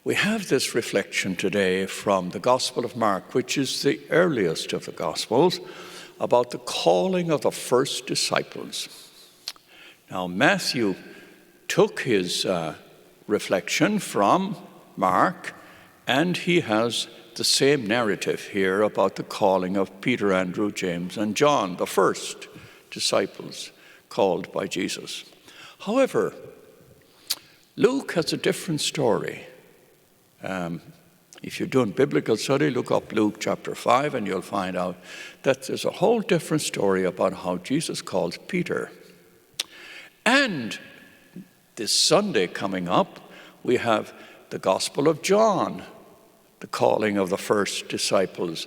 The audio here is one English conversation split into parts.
We have this reflection today from the Gospel of Mark, which is the earliest of the Gospels, about the calling of the first disciples. Now, Matthew took his reflection from Mark, and he has the same narrative here about the calling of Peter, Andrew, James, and John, the first disciples called by Jesus. However, Luke has a different story. If you're doing biblical study, look up Luke chapter 5 and you'll find out that there's a whole different story about how Jesus calls Peter. And this Sunday coming up, we have the Gospel of John, the calling of the first disciples.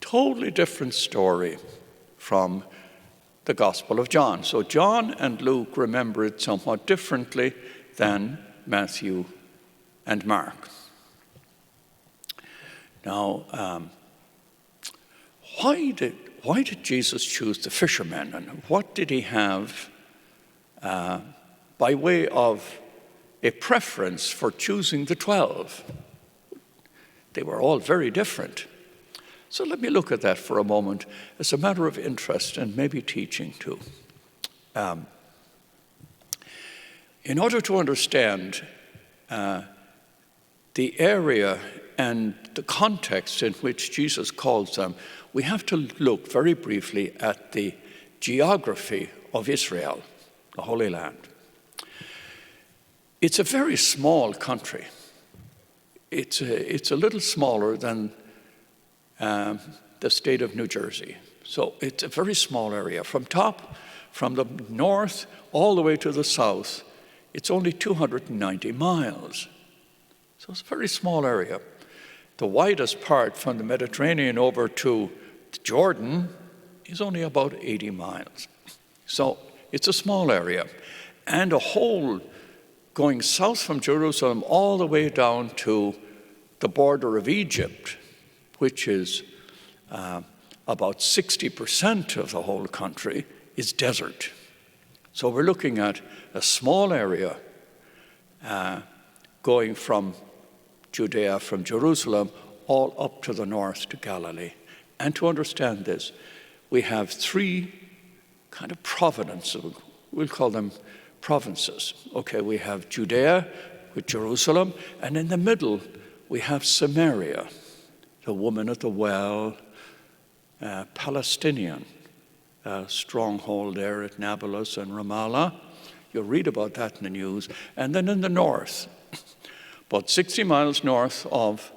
Totally different story from the Gospel of John. So John and Luke remember it somewhat differently than Matthew and Mark. Now, why did Jesus choose the fishermen, and what did he have by way of a preference for choosing the 12? They were all very different. So let me look at that for a moment as a matter of interest and maybe teaching too. In order to understand the area and the context in which Jesus calls them, we have to look very briefly at the geography of Israel, the Holy Land. It's a very small country. It's a little smaller than the state of New Jersey. So it's a very small area. From the north all the way to the south, it's only 290 miles. So it's a very small area. The widest part from the Mediterranean over to Jordan is only about 80 miles. So it's a small area. And a whole going south from Jerusalem all the way down to the border of Egypt, which is about 60% of the whole country, is desert. So we're looking at a small area going from Judea, from Jerusalem, all up to the north to Galilee. And to understand this, we have three kind of provinces. We'll call them provinces. Okay, we have Judea with Jerusalem, and in the middle we have Samaria, the woman at the well, Palestinian stronghold there at Nablus and Ramallah. You'll read about that in the news. And then in the north, about 60 miles north of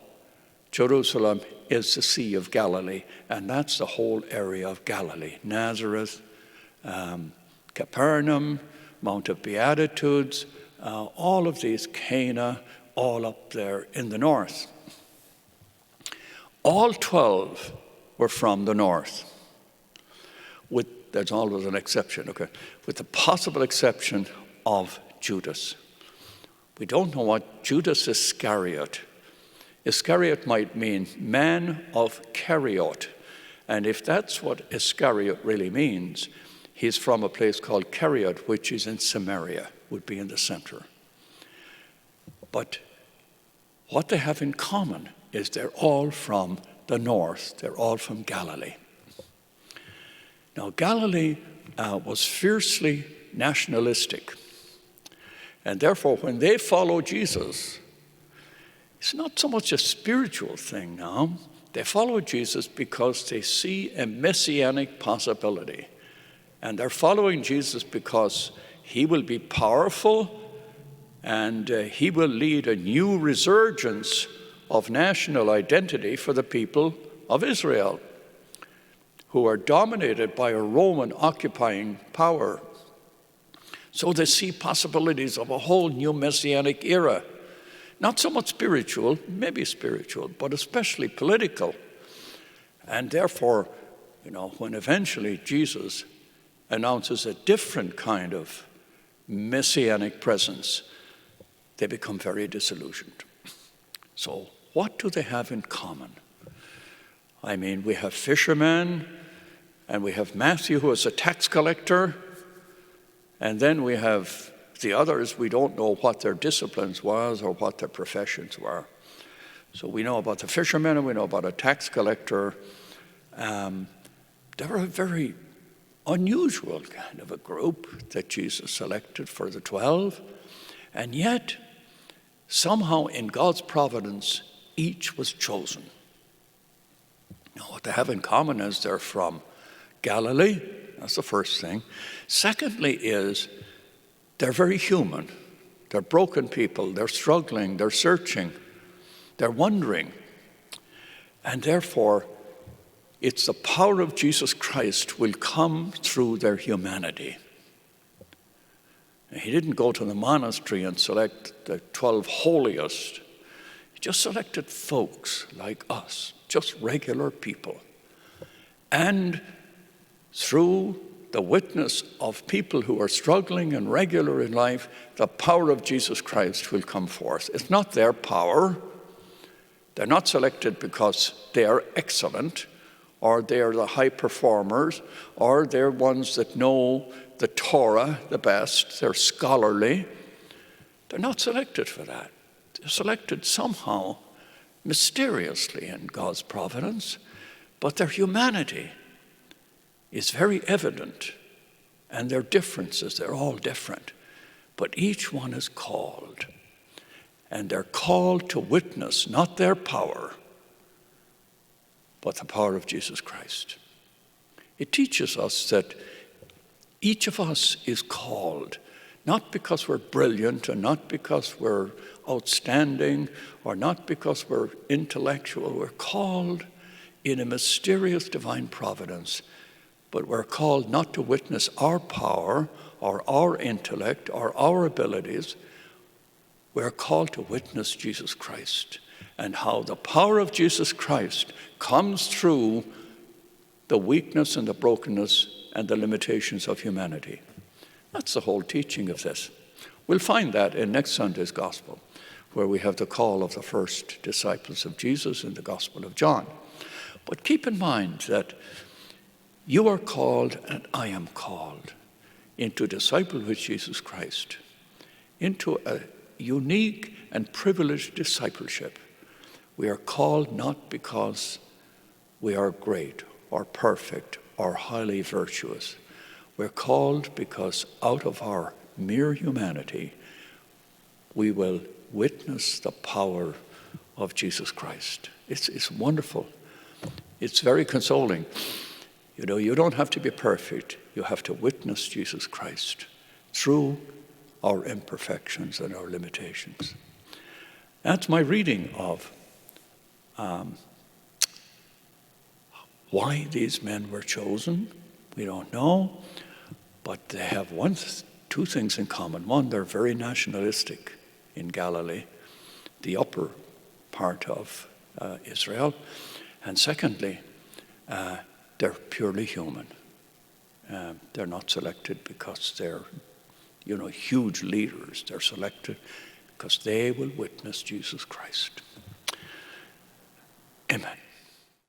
Jerusalem, is the Sea of Galilee, and that's the whole area of Galilee. Nazareth, Capernaum, Mount of Beatitudes, all of these, Cana, all up there in the north. All 12 were from the north. There's always an exception, okay, with the possible exception of Judas. We don't know what Judas Iscariot. Iscariot might mean man of Keriot. And if that's what Iscariot really means, he's from a place called Keriot, which is in Samaria, would be in the center. But what they have in common is they're all from the north. They're all from Galilee. Now, Galilee was fiercely nationalistic. And therefore, when they follow Jesus, it's not so much a spiritual thing now. They follow Jesus because they see a messianic possibility. And they're following Jesus because he will be powerful and he will lead a new resurgence of national identity for the people of Israel, who are dominated by a Roman occupying power. So they see possibilities of a whole new messianic era. Not so much spiritual, maybe spiritual, but especially political. And therefore, when eventually Jesus announces a different kind of messianic presence, they become very disillusioned. So what do they have in common? I mean, we have fishermen, and we have Matthew, who is a tax collector, and then we have The others, we don't know what their disciplines was or what their professions were. So we know about the fishermen and we know about a tax collector. They were a very unusual kind of a group that Jesus selected for the 12. And yet, somehow in God's providence, each was chosen. Now, what they have in common is they're from Galilee. That's the first thing. Secondly is they're very human. They're broken people. They're struggling. They're searching. They're wondering. And therefore, it's the power of Jesus Christ will come through their humanity. He didn't go to the monastery and select the 12 holiest. He just selected folks like us, just regular people. And through the witness of people who are struggling and regular in life, the power of Jesus Christ will come forth. It's not their power. They're not selected because they are excellent, or they're the high performers, or they're ones that know the Torah the best, they're scholarly. They're not selected for that. They're selected somehow, mysteriously in God's providence, but their humanity is very evident, and their differences, they're all different, but each one is called, and they're called to witness not their power, but the power of Jesus Christ. It teaches us that each of us is called, not because we're brilliant and not because we're outstanding or not because we're intellectual. We're called in a mysterious divine providence, but we're called not to witness our power or our intellect or our abilities. We're called to witness Jesus Christ and how the power of Jesus Christ comes through the weakness and the brokenness and the limitations of humanity. That's the whole teaching of this. We'll find that in next Sunday's Gospel, where we have the call of the first disciples of Jesus in the Gospel of John. But keep in mind that you are called and I am called into discipleship with Jesus Christ, into a unique and privileged discipleship. We are called not because we are great or perfect or highly virtuous. We're called because out of our mere humanity, we will witness the power of Jesus Christ. It's wonderful. It's very consoling. You know, you don't have to be perfect. You have to witness Jesus Christ through our imperfections and our limitations. That's my reading of why these men were chosen. We don't know, but they have two things in common. One, they're very nationalistic in Galilee, the upper part of Israel. And secondly, they're purely human. They're not selected because they're, huge leaders. They're selected because they will witness Jesus Christ. Amen.